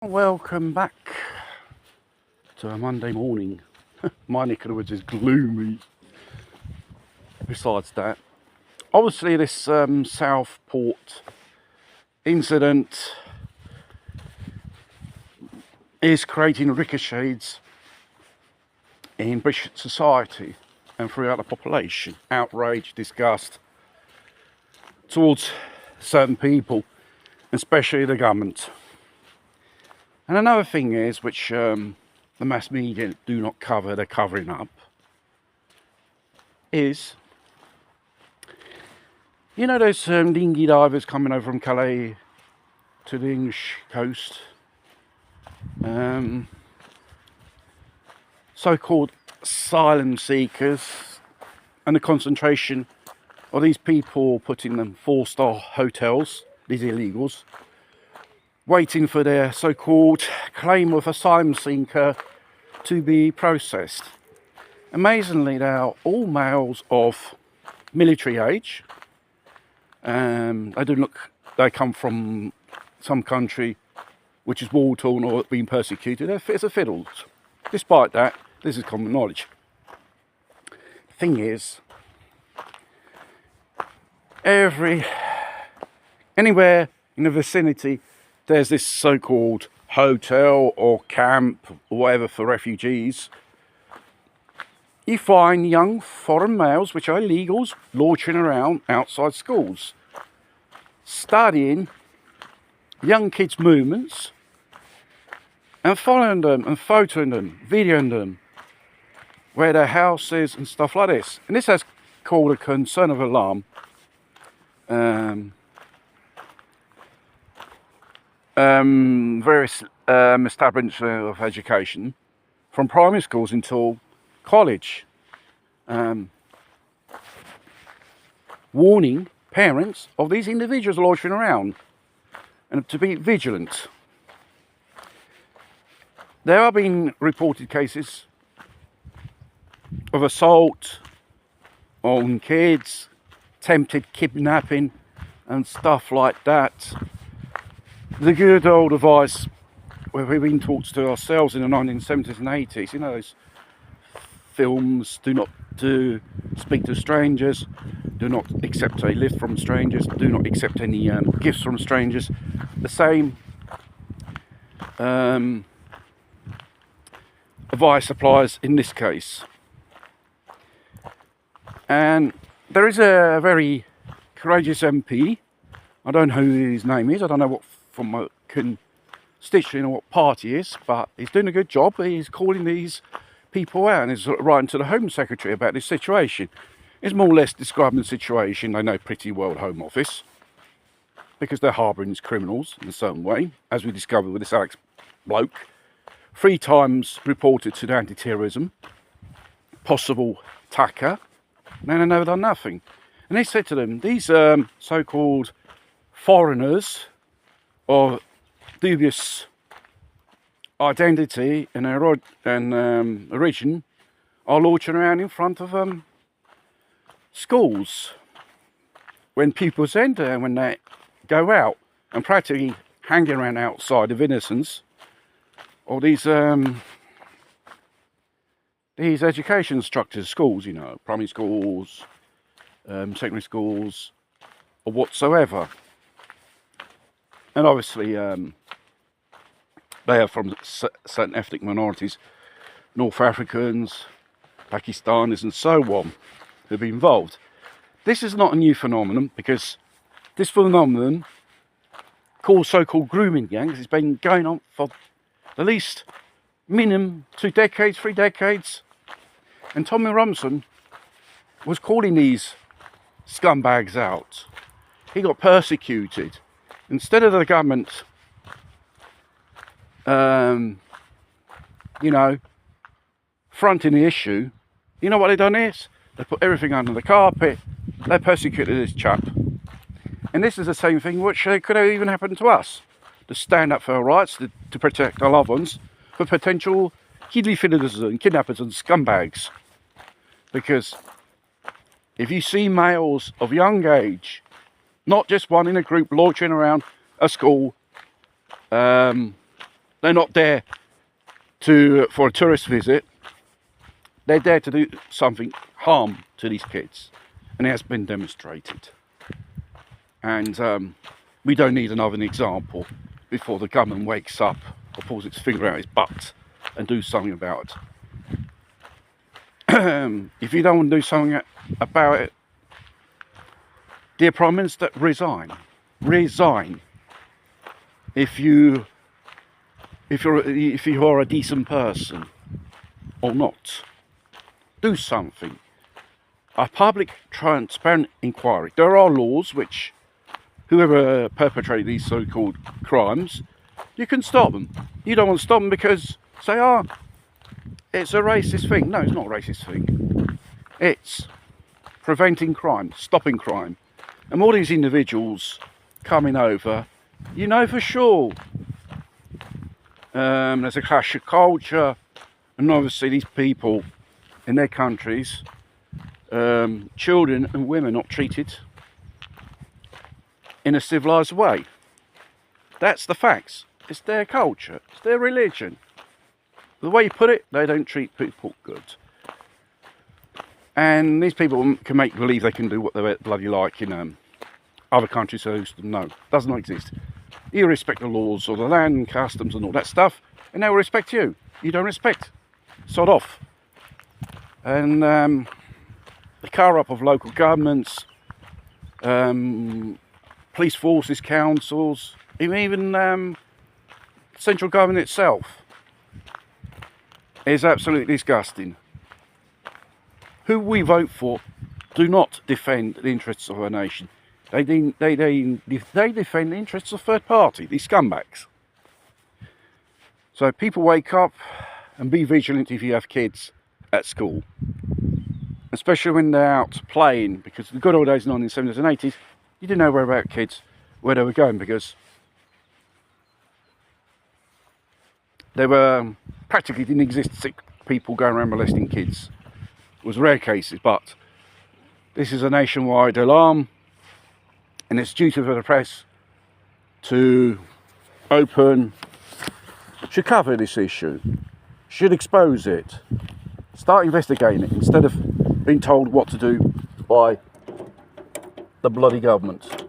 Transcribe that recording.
Welcome back to a Monday morning. My neck of the woods is gloomy. Besides that, obviously this Southport incident is creating ricochets in British society and throughout the population. Outrage, disgust towards certain people, especially the government. And another thing is, which the mass media do not cover, they're covering up, is, you know those dinghy divers coming over from Calais to the English coast? So-called asylum seekers, and the concentration of these people put in them 4-star hotels, these illegals, waiting for their so-called claim of asylum seeker to be processed. Amazingly, they are all males of military age. They come from some country which is war-torn or being persecuted. They're fit as fiddles. Despite that, this is common knowledge. The thing is, anywhere in the vicinity, there's this so-called hotel or camp or whatever for refugees. You find young foreign males, which are illegals, loitering around outside schools, studying young kids' movements and following them and photoing them, videoing them, where their house is and stuff like this. And this has caused a concern of alarm. Various establishments of education, from primary schools until college, warning parents of these individuals loitering around and to be vigilant. There have been reported cases of assault on kids, attempted kidnapping and stuff like that. The good old advice where we've been taught to ourselves in the 1970s and 80s, you know, those films, do not speak to strangers, do not accept a lift from strangers, do not accept any gifts from strangers. The same advice applies in this case. And there is a very courageous MP, I don't know who his name is, I don't know what from a constituent or what party is, but he's doing a good job. He's calling these people out and he's writing to the Home Secretary about this situation. He's more or less describing the situation they know pretty well at Home Office, because they're harbouring these criminals in a certain way, as we discovered with this Alex bloke. 3 times reported to the anti-terrorism, possible attacker, and they've never done nothing. And they said to them, these so-called foreigners of dubious identity and origin are loitering around in front of schools when pupils enter and when they go out, and practically hanging around outside of innocence or these education structures, schools, you know, primary schools, secondary schools, or whatsoever. And obviously, they are from certain ethnic minorities, North Africans, Pakistanis, and so on, who've been involved. This is not a new phenomenon, because this phenomenon, called so-called grooming gangs, has been going on for at least minimum 2 decades, 3 decades. And Tommy Robinson was calling these scumbags out. He got persecuted. Instead of the government, fronting the issue, you know what they've done is? They put everything under the carpet. They persecuted this chap. And this is the same thing which could have even happened to us. To stand up for our rights, to protect our loved ones, for potential kidnappers and scumbags. Because if you see males of young age, not just one in a group loitering around a school, They're not there for a tourist visit. They're there to do something harm to these kids, and it has been demonstrated. And we don't need another example before the government wakes up or pulls its finger out its butt and do something about it. If you don't want to do something about it, dear Prime Minister, resign. Resign. If you are a decent person or not, do something. A public, transparent inquiry. There are laws which, whoever perpetrated these so-called crimes, you can stop them. You don't want to stop them because, say, it's a racist thing. No, it's not a racist thing. It's preventing crime, stopping crime. And all these individuals coming over, you know for sure, there's a clash of culture, and obviously these people in their countries, children and women not treated in a civilised way. That's the facts. It's their culture. It's their religion. The way you put it, they don't treat people good. And these people can make believe they can do what they bloody like in other countries. So no, does not exist. You respect the laws of the land and customs and all that stuff, and they will respect you. You don't respect. Sod off. And the cover-up of local governments, police forces, councils, even central government itself is absolutely disgusting. Who we vote for do not defend the interests of our nation. They defend the interests of third party, these scumbags. So people wake up and be vigilant if you have kids at school. Especially when they're out playing, because the good old days in the 1970s and 80s, you didn't know where they were going, because there were practically didn't exist sick people going around molesting kids. It was rare cases, but this is a nationwide alarm, and it's duty for the press to should cover this issue, should expose it, start investigating it instead of being told what to do by the bloody government.